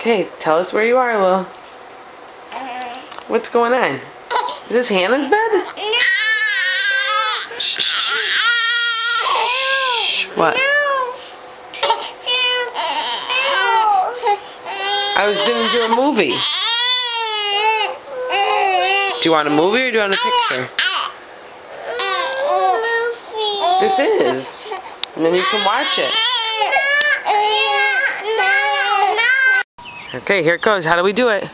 Okay, tell us where you are, Lil. What's going on? Is this Hannah's bed? Shh, shh, shh. What? I was gonna do a movie. Do you want a movie or do you want a picture? This is. And then you can watch it. Okay, here it goes. How do we do it? You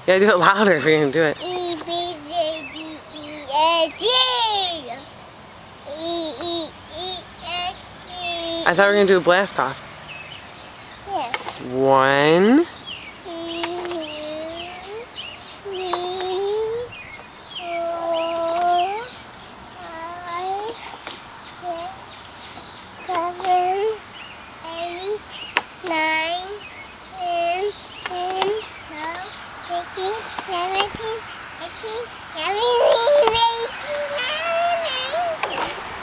gotta do it louder if you're gonna do it. I thought we were gonna do a blast off. Yeah. 1,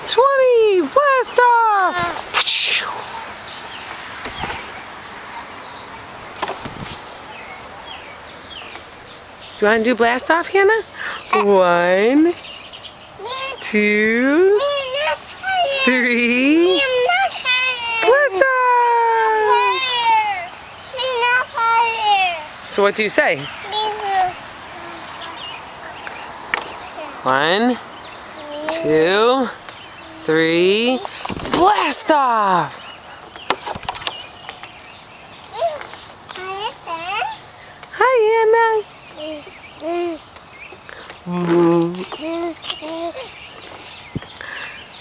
20, blast off! Do you want to do blast off, Hannah? 1, 2, 3, blast off! So what do you say? 1, 2, 3, blast off! Hi, Hannah.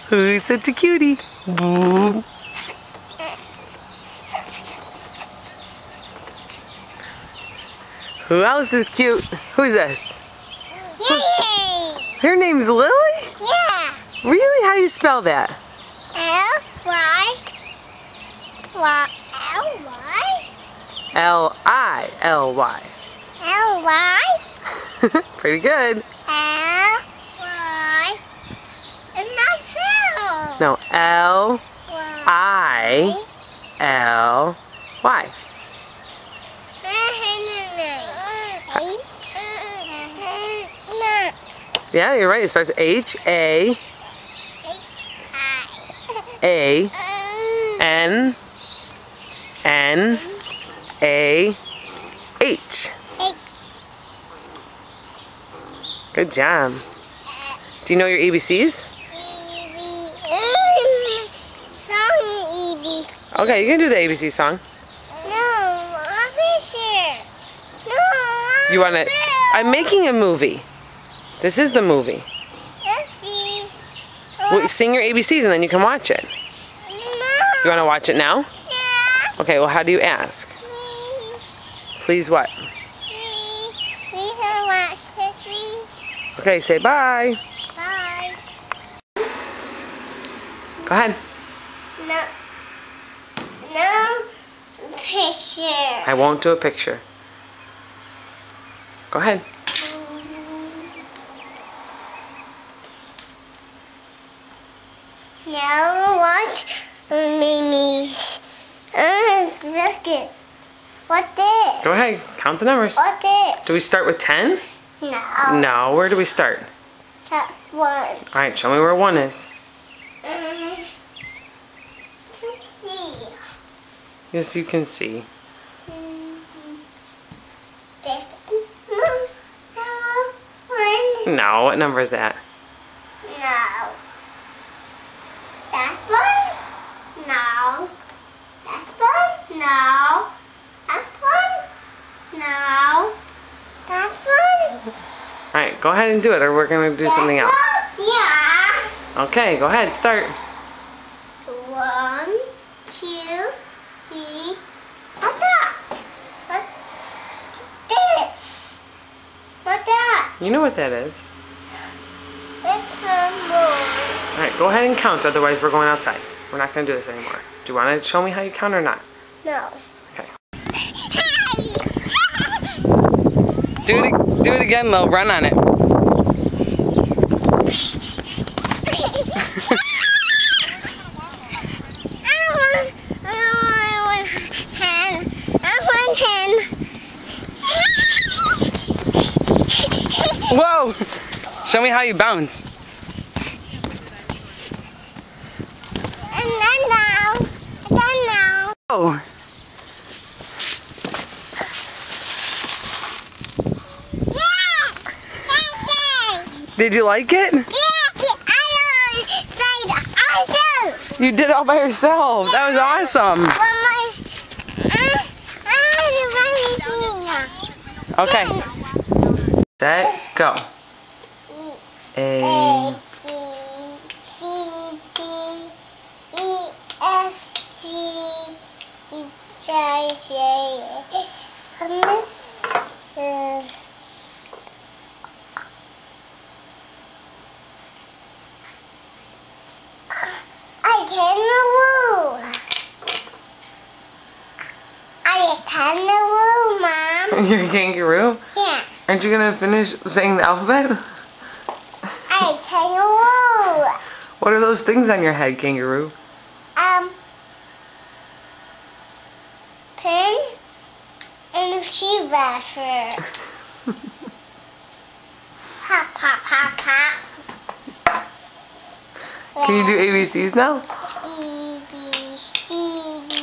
Who's such a cutie? Who else is cute? Who's this? Yay! Her name's Lily? Yeah. Really? How do you spell that? L-Y. L-Y? L-I-L-Y. L-Y? Pretty good. L-Y. And that's L. No, L-I-L-Y. Yeah, you're right. It starts H-A-N-N-A-H. Good job. Do you know your ABCs? Okay, you can do the ABC song. No, I'm sure. No, You want to? I'm making a movie. This is the movie. Well, sing your ABCs and then you can watch it. You want to watch it now? Yeah. Okay, well, how do you ask? Please what? Please watch it, please. Okay, say bye. Bye. Go ahead. No picture. I won't do a picture. Go ahead. Now what? Mimi's. Look it. What this? Go ahead. Count the numbers. What this? Do we start with 10? No. No. Where do we start? That's 1. All right. Show me where 1 is. Yes, you can see. This. No. 1. No. What number is that? No. That one? No. That one? No. That one? No. That one? All right. Go ahead and do it, or we're gonna do something else. Yeah. Okay. Go ahead. Start. 1, 2, 3. What's that? What's this? What's that? You know what that is. It's a moon. All right. Go ahead and count. Otherwise, we're going outside. We're not gonna do this anymore. Do you want to show me how you count or not? No. Okay. Do it again, Lil. Run on it. Show me how you bounce. And then now. Oh. Yeah! Did you like it? Yeah! I You did it all by yourself. That was awesome. Okay. Set, go. A. B, C, D, E, F, G, H, I, J, kangaroo, Mom. You're a kangaroo? Yeah. Aren't you gonna finish saying the alphabet? I'm a kangaroo. What are those things on your head, kangaroo? Pin and a shoe brusher. Hop, hop, hop, hop. Can you do ABCs now? E, B, C, D,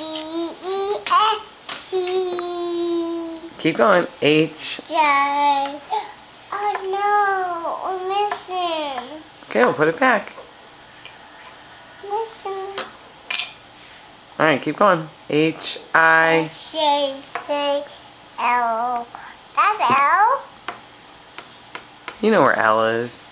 E, F, G. Keep going. H. J. Oh no, we're missing. Okay, we'll put it back. Missing. Alright, keep going. H, I. J, K, L. That's L. You know where L is.